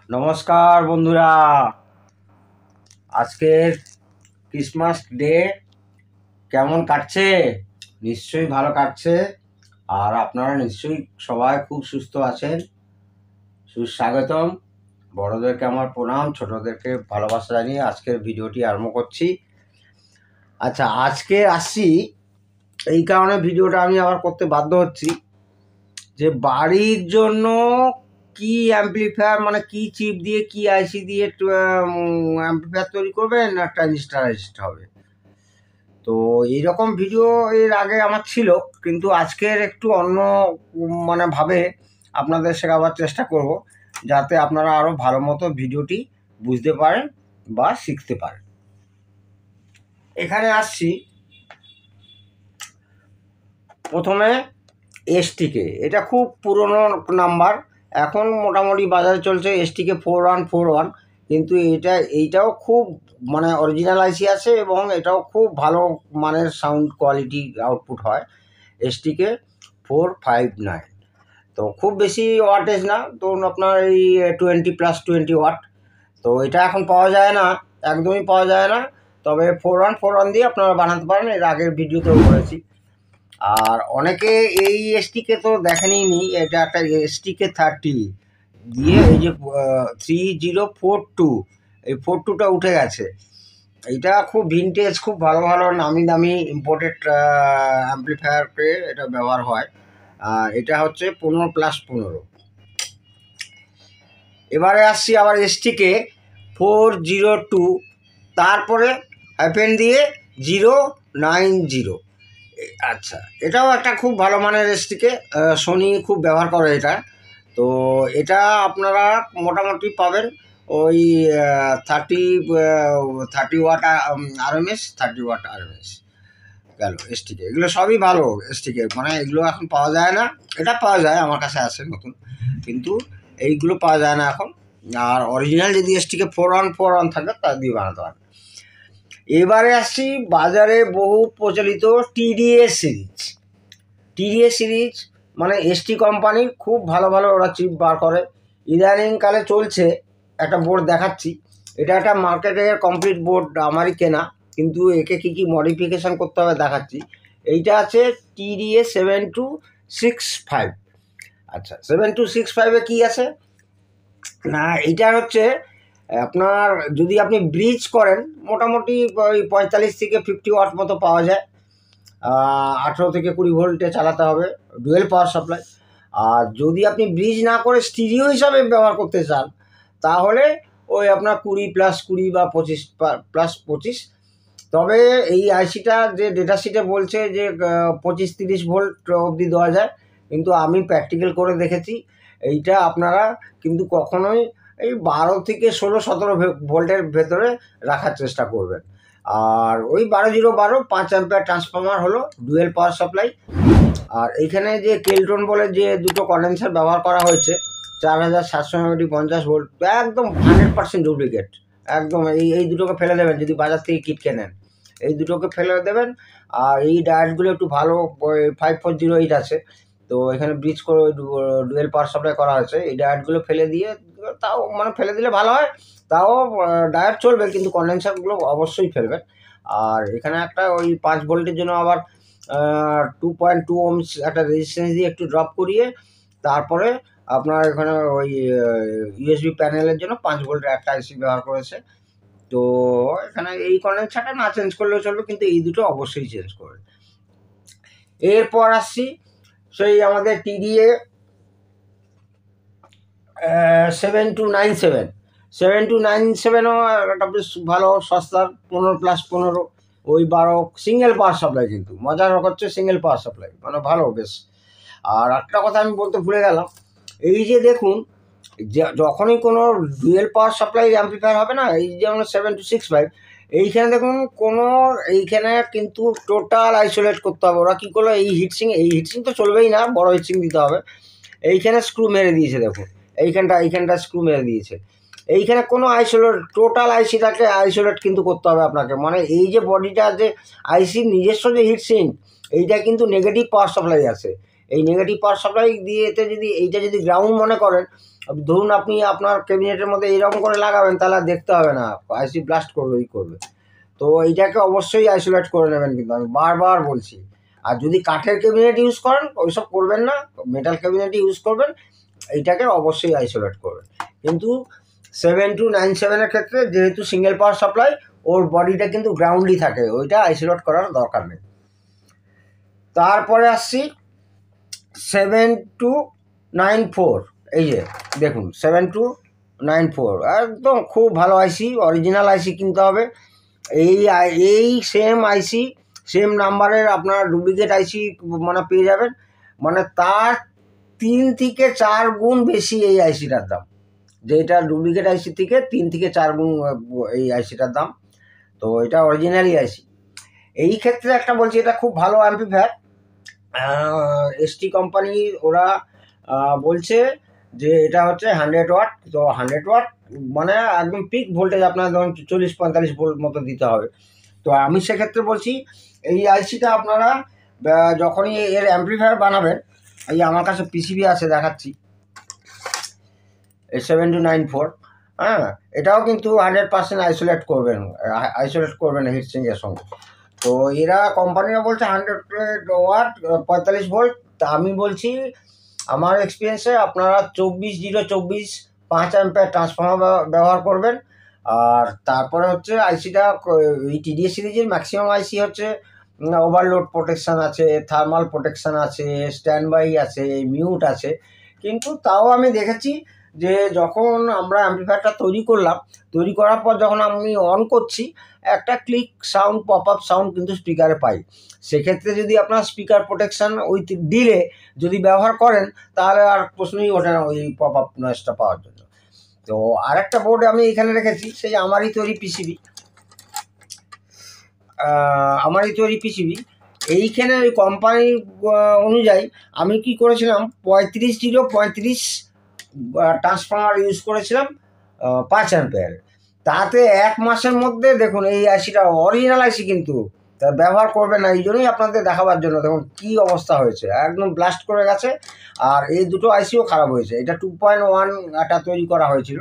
নমস্কার বন্ধুরা, আজকের ক্রিসমাস ডে কেমন কাটছে? নিশ্চয়ই ভালো কাটছে। আর আপনারা নিশ্চয়ই সবাই খুব সুস্থ আছেন। সুস্বাগতম। বড়দেরকে আমার প্রণাম, ছোটদেরকে ভালোবাসা জানিয়ে আজকের ভিডিওটি আরম্ভ করছি। আচ্ছা, আজকে আসছি এই কারণে ভিডিওটা আমি আবার করতে বাধ্য হচ্ছি যে বাড়ির জন্য কি অ্যাম্পলিফায়ার, মানে কি চিপ দিয়ে কি আইসি দিয়ে অ্যাম্পলিফায়ার তৈরি করবেন না ট্রানজিস্টার হবে। তো এইরকম ভিডিও এর আগে আমার ছিল, কিন্তু আজকের একটু অন্য মানে ভাবে আপনাদের শেখাবার চেষ্টা করব, যাতে আপনারা আরও ভালো মতো ভিডিওটি বুঝতে পারেন বা শিখতে পারেন। এখানে আসছি প্রথমে এসটিকে। এটা খুব পুরনো নাম্বার, এখন মোটামুটি বাজারে চলছে এসটিকে 4141, কিন্তু এইটাও খুব মানে অরিজিনাল আইসি আছে এবং এটাও খুব ভালো মানের সাউন্ড কোয়ালিটি আউটপুট হয়। এসটিকে 459, তো খুব বেশি ওয়াটেজ না, ধরুন আপনার এই 20+20 ওয়াট। তো এটা এখন পাওয়া যায় না, একদমই পাওয়া যায় না। তবে 4141 দিয়ে আপনারা বানাতে পারেন, এর আগের ভিডিওতেও বলেছি। আর অনেকে এই এসটিকে তো দেখেনি, এটা একটা এসটিকে 30 দিয়ে এই যে 3042, এই 42টা উঠে গেছে। এইটা খুব ভিনটেজ, খুব ভালো ভালো নামি দামি ইম্পোর্টেড অ্যাম্পলিফায়ারকে এটা ব্যবহার হয়। এটা হচ্ছে 15+15। এবারে আসছি আবার এসটিকে 402, তারপরে হাইফেন দিয়ে 090। আচ্ছা, এটাও একটা খুব ভালো মানের এসটিকে, সোনি খুব ব্যবহার করে এটা। তো এটা আপনারা মোটামুটি পাবেন ওই 30 ওয়াট আরএমএস, 30 ওয়াট আরএমএস গেল এসটিকে। এগুলো সবই ভালো এসটিকে, মানে এগুলো এখন পাওয়া যায় না। এটা পাওয়া যায়, আমার কাছে আছে নতুন, কিন্তু এইগুলো পাওয়া যায় না এখন। আর অরিজিনাল যদি এসটিকে 4141 থাকে তা দিয়ে বানাতে পারেন। এবারে আসছি বাজারে বহু প্রচলিত টিডিএস সিরিজ। টিডিএস সিরিজ মানে এসটি কোম্পানির খুব ভালো ভালো ওরা চিপ বার করে। ইদানিংকালে চলছে একটা বোর্ড দেখাচ্ছি, এটা একটা মার্কেটের কমপ্লিট বোর্ড, আমারই কেনা, কিন্তু একে কী কী মডিফিকেশান করতে হবে দেখাচ্ছি। এইটা আছে টিডিএস 7265। আচ্ছা, 7265-এ কী আছে না, এইটা হচ্ছে আপনার যদি আপনি ব্রিজ করেন মোটামুটি ওই 45 থেকে 50 ওয়াট মতো পাওয়া যায়। 18 থেকে 20 ভোল্টে চালাতে হবে, ডুয়েল পাওয়ার সাপ্লাই। আর যদি আপনি ব্রিজ না করে স্টিরিও হিসাবে ব্যবহার করতে চান, তাহলে ওই আপনার 20+20 বা 25+25। তবে এই আইসিটা যে ডেটা শিটে বলছে যে 25-30 ভোল্ট অবধি দেওয়া যায়, কিন্তু আমি প্র্যাকটিক্যাল করে দেখেছি এইটা আপনারা কিন্তু কখনোই এই 12 থেকে 16-17 ভোল্টের ভেতরে রাখার চেষ্টা করবেন। আর ওই 12012 5 অ্যাম্পিয়ার ট্রান্সফর্মার হলো ডুয়েল পাওয়ার সাপ্লাই। আর এইখানে যে কেলটন বলে যে দুটো কন্ডেন্সার ব্যবহার করা হয়েছে 4750 ভোল্ট, একদম 100% ডুপ্লিকেট, একদম এই দুটোকে ফেলে দেবেন যদি বাজার থেকে কিট কেনেন, এই দুটোকে ফেলে দেবেন। আর এই ডায়েটগুলো একটু ভালো 5408 আছে, তো এখানে ব্রিজ করে ডুয়েল পাওয়ার সাপ্লাই করা হয়েছে। এই ডায়েটগুলো ফেলে দিয়ে, তাও মানে ফেলে দিলে ভালো হয়, তাও ডায়েট চলবে, কিন্তু কন্ডেন্সারগুলো অবশ্যই ফেলবেন। আর এখানে একটা ওই 5 ভোল্টের জন্য আবার 2.2 ohms একটা রেজিস্ট্যান্স দিয়ে একটু ড্রপ করিয়ে, তারপরে আপনার এখানে ওই ইউএসবি প্যানেলের জন্য 5 ভোল্টের একটা আইসি ব্যবহার করেছে। তো এখানে এই কন্ডেন্সারটা না চেঞ্জ করলেও চলবে, কিন্তু এই দুটো অবশ্যই চেঞ্জ করবে। এরপর আসছি সেই আমাদের টিডিএ 7297। 7297ও একটা বেশ ভালো সস্তার 15+15, ওই 12 সিঙ্গেল পাওয়ার সাপ্লাই, কিন্তু মজার হচ্ছে সিঙ্গেল পাওয়ার সাপ্লাই মানে ভালো বেশ। আর একটা কথা আমি বলতে ভুলে গেলাম, এই যে দেখুন, যখনই কোনো ডুয়েল পাওয়ার সাপ্লাই অ্যাম্পলিফায়ার হবে না, এই যেমন 7265, এইখানে দেখুন এইখানে কিন্তু টোটাল আইসোলেট করতে হবে। ওরা কী করলো, এই হিটসিং তো চলবেই না, বড় হিটসিং দিতে হবে। এইখানে স্ক্রু মেরে দিয়েছে, দেখুন এইখানটা স্ক্রু মেরে দিয়েছে। এইখানে কোনো আইসোলেট, টোটাল আইসিটাকে আইসোলেট কিন্তু করতে হবে আপনাকে, মানে এই যে বডিটা যে আইসির নিজস্ব যে হিটসিং, এইটা কিন্তু নেগেটিভ পাওয়ার সাপ্লাই আছে, এই নেগেটিভ পাওয়ার সাপ্লাই দিয়ে এতে যদি এইটা যদি গ্রাউন্ড মনে করেন, ধরুন আপনি আপনার ক্যাবিনেটের মধ্যে এইরকম করে লাগাবেন, তাহলে দেখতে হবে না, আইসি ব্লাস্ট করবেই করবে। তো এইটাকে অবশ্যই আইসোলেট করে নেবেন, কিন্তু আমি বারবার বলছি। আর যদি কাঠের ক্যাবিনেট ইউজ করেন ওইসব করবেন না, মেটাল ক্যাবিনেট ইউজ করবেন, এইটাকে অবশ্যই আইসোলেট করবেন। কিন্তু 7297-এর ক্ষেত্রে যেহেতু সিঙ্গেল পাওয়ার সাপ্লাই, ওর বডিটা কিন্তু গ্রাউন্ডই থাকে, ওইটা আইসোলেট করার দরকার নেই। তারপরে আসছি 7294, এই যে দেখুন 7294 একদম খুব ভালো আইসি, অরিজিনাল আইসি কিনতে হবে। এই সেম আইসি সেম নাম্বারের আপনার ডুপ্লিকেট আইসি মানে পেয়ে যাবেন, মানে তার 3 থেকে 4 গুণ বেশি এই আইসিটার দাম, যেটা ডুপ্লিকেট আইসি থেকে 3 থেকে 4 গুণ এই আইসিটার দাম। তো এটা অরিজিনালি আইসি। এই ক্ষেত্রে একটা বলছি, এটা খুব ভালো অ্যাম্পলিফায়ার, এসটি কোম্পানি, ওরা বলছে যে এটা হচ্ছে 100 ওয়াট। তো 100 ওয়াট মানে একদম পিক ভোল্টেজ, আপনার ধরুন 40-45 ভোল্ট মতো দিতে হবে। তো আমি সেক্ষেত্রে বলছি এই আইসিটা আপনারা যখনই এর অ্যাম্পলিফায়ার বানাবেন, এই আমার কাছে পিসিবি আছে, দেখাচ্ছি, এই 7294, হ্যাঁ, এটাও কিন্তু 100% আইসোলেট করবেন হিটসিংয়ের সঙ্গে। তো এরা কোম্পানিরা বলছে 100 ওয়াট 45 ভোল্ট। তা আমি বলছি আমার এক্সপিরিয়েন্সে আপনারা 24-024 5 অ্যাম্পিয়ার ট্রান্সফর্মার ব্যবহার করবেন। আর তারপরে হচ্ছে আইসিটা, এই টিডিএস সিরিজের ম্যাক্সিমাম আইসি হচ্ছে ওভারলোড প্রোটেকশান আছে, থার্মাল প্রোটেকশান আছে, স্ট্যান্ড বাই আছে, মিউট আছে। কিন্তু তাও আমি দেখেছি যে যখন আমরা অ্যাম্পলিফায়ারটা তৈরি করার পর যখন আমি অন করছি, একটা click sound, pop up sound কিন্তু স্পিকারে পাই। সেক্ষেত্রে যদি আপনার স্পিকার প্রোটেকশান ওই দিলে যদি ব্যবহার করেন, তাহলে আর প্রশ্নই ওঠে না ওই পপ আপ নয়েজটা পাওয়ার জন্য। তো আরেকটা বোর্ড আমি এখানে রেখেছি, সেই আমারই তৈরি পিসিবি। এইখানে ওই কোম্পানির অনুযায়ী আমি কি করেছিলাম, 35-035 ট্রান্সফর্মার ইউজ করেছিলাম 5 অ্যাম্পিয়ার। তাতে 1 মাসের মধ্যে দেখুন এই আইসিটা অরিজিনাল আইসি, কিন্তু তা ব্যবহার করবেন না, এই জন্যই আপনাদের দেখাবার জন্য। দেখুন কী অবস্থা হয়েছে, একদম ব্লাস্ট করে গেছে। আর এই দুটো আইসিও খারাপ হয়েছে। এটা 2.1 এটা তৈরি করা হয়েছিল,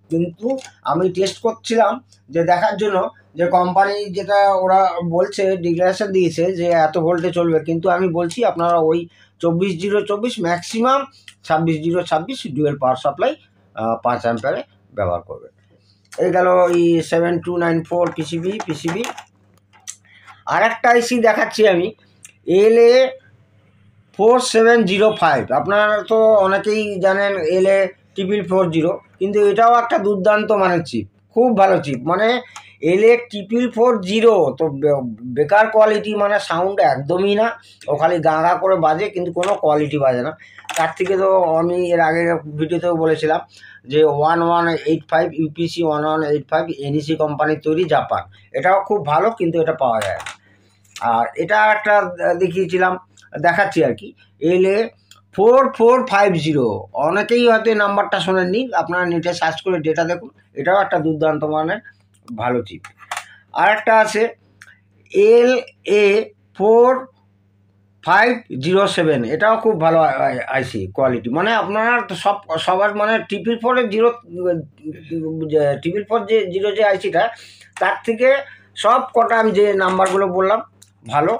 কিন্তু আমি টেস্ট করছিলাম যে দেখার জন্য যে কোম্পানি যেটা ওরা বলছে, ডিক্লারেশন দিয়েছে যে এত ভোল্টে চলবে, কিন্তু আমি বলছি আপনারা ওই 24-024 ম্যাক্সিমাম 26-026 ডুয়েল পাওয়ার সাপ্লাই 5 অ্যাম্পিয়ারে ব্যবহার করবে। এই গেল এই 7294 পিসিবি। আর একটা আইসি দেখাচ্ছি আমি, LA4705। আপনারা তো অনেকেই জানেন LA440, কিন্তু এটাও একটা দুর্দান্ত মানের চিপ, খুব ভালো চিপ। মানে LA440 তো বেকার কোয়ালিটি, মানে সাউন্ড একদমই না, ও খালি গাঁ গাঁ করে বাজে, কিন্তু কোনো কোয়ালিটি বাজে না। তার থেকে তো আমি এর আগের ভিডিওতেও বলেছিলাম যে 1185 UPC 1185 NEC কোম্পানির তৈরি, জাপান। এটাও খুব ভালো, কিন্তু এটা পাওয়া যায় না। আর এটা একটা দেখাচ্ছি আর কি, LA4450। অনেকেই হয়তো এই নাম্বারটা শোনেননি, আপনারা নেটে সার্চ করে ডেটা দেখুন। এটাও একটা দুর্দান্ত মানের ভালো চিপ। আর একটা আছে LA4507, এটাও খুব ভালো আইসি কোয়ালিটি। মানে আপনারা সবার মানে 444 যে আইসিটা, তার থেকে সব কটা আমি যে নাম্বারগুলো বললাম ভালো।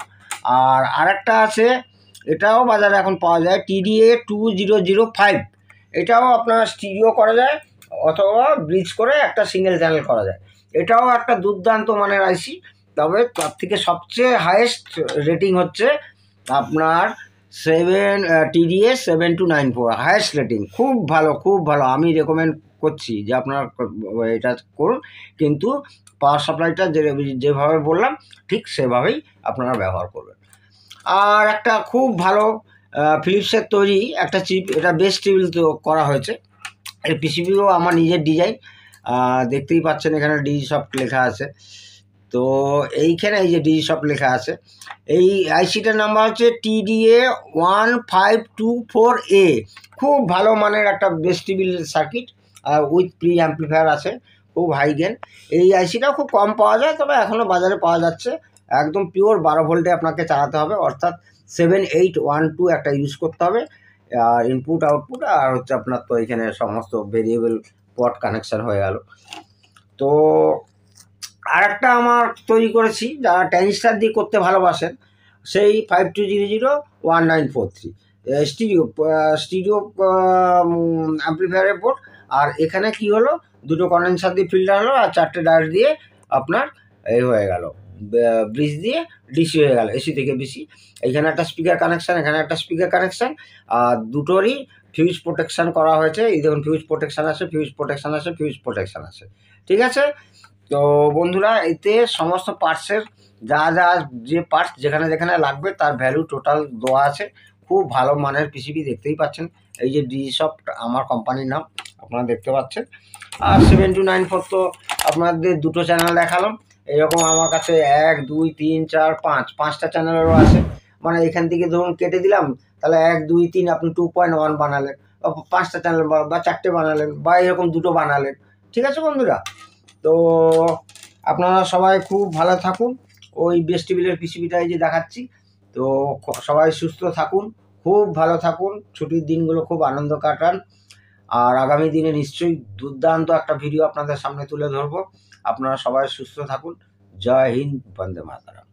আর আরেকটা আছে, এটাও বাজারে এখন পাওয়া যায়, TDA2005। এটাও আপনার স্টিরিও করা যায় অথবা ব্রিজ করে একটা সিঙ্গেল চ্যানেল করা যায়। এটাও একটা দুর্দান্ত মানের আইসি। তবে তার থেকে সবচেয়ে হাইয়েস্ট রেটিং হচ্ছে আপনার TDA7294, হাইয়েস্ট রেটিং, খুব ভালো। আমি রেকমেন্ড করছি যে আপনারা এটা করুন, কিন্তু পাওয়ার সাপ্লাইটা যেভাবে বললাম ঠিক সেভাবেই আপনারা ব্যবহার করবেন। আর একটা খুব ভালো ফিলিপসের তৈরি একটা চিপ, এটা বেস্ট টেবিল তো করা হয়েছে। এই পিসিবিও আমার নিজের ডিজাইন, দেখতেই পাচ্ছেন এখানে ডিজিসফট লেখা আছে। তো এইখানে এই যে ডিজিসফট লেখা আছে, এই আইসিটার নাম্বার হচ্ছে TDA1524A। খুব ভালো মানের একটা best table circuit, with pre amplifier আছে, খুব হাই গেন। এই আইসিটাও খুব কম পাওয়া যায়, তবে এখনও বাজারে পাওয়া যাচ্ছে। একদম পিওর 12 ভোল্টে আপনাকে চালাতে হবে, অর্থাৎ 7812 একটা ইউজ করতে হবে, আর ইনপুট আউটপুট, আর হচ্ছে আপনার তো এখানে সমস্ত ভেরিয়েবল পট কানেকশান হয়ে গেল। তো আর একটা আমার তৈরি করেছি, যারা ট্রানজিস্টার দিয়ে করতে ভালোবাসেন, সেই 52001943 স্টিরিও অ্যাম্প্লিফায়ারের বোর্ড। আর এখানে কি হলো, দুটো কন্ডেন্সার দিয়ে ফিল্টার হলো, আর 4টে ডায়োড দিয়ে আপনার এই হয়ে গেল, ব্রিজ দিয়ে ডিসি হয়ে গেল, এসি থেকে বিসি। এখানে একটা স্পিকার কানেকশান, এখানে একটা স্পিকার কানেকশান, আর দুটোরই ফিউজ প্রোটেকশান করা হয়েছে। এই দেখুন ফিউজ প্রোটেকশান আছে, ফিউজ প্রোটেকশান আছে, ফিউজ প্রোটেকশান আছে, ঠিক আছে। তো বন্ধুরা, এতে সমস্ত পার্টসের যা যা যে পার্টস যেখানে যেখানে লাগবে তার ভ্যালু টোটাল দেওয়া আছে। খুব ভালো মানের পিসিবি, দেখতেই পাচ্ছেন। এই যে ডিজিসফট আমার কোম্পানির নাম, আপনারা দেখতে পাচ্ছেন। আর 7294 তো আপনাদের দুটো চ্যানেল দেখালাম। এরকম আমার কাছে 1 2 3 4 5 5টা চ্যানেলেরও আছে। মানে এখান থেকে ধরুন কেটে দিলাম, তাহলে 1 2 3 আপনি 2.1 বানালেন, 5টা চ্যানেল বা 4টে বানালেন, বা এরকম দুটো বানালেন, ঠিক আছে বন্ধুরা। তো আপনারা সবাই খুব ভালো থাকুন। ওই বেস্ট টেবিলের পিসিবিটাই যে দেখাচ্ছি। তো সবাই সুস্থ থাকুন, খুব ভালো থাকুন, ছুটির দিনগুলো খুব আনন্দ কাটান। আর আগামী দিনে নিশ্চয়ই দুর্দান্ত একটা ভিডিও আপনাদের সামনে তুলে ধরবো। আপনারা সবাই সুস্থ থাকুন। জয় হিন্দ, বন্দে মাতরম।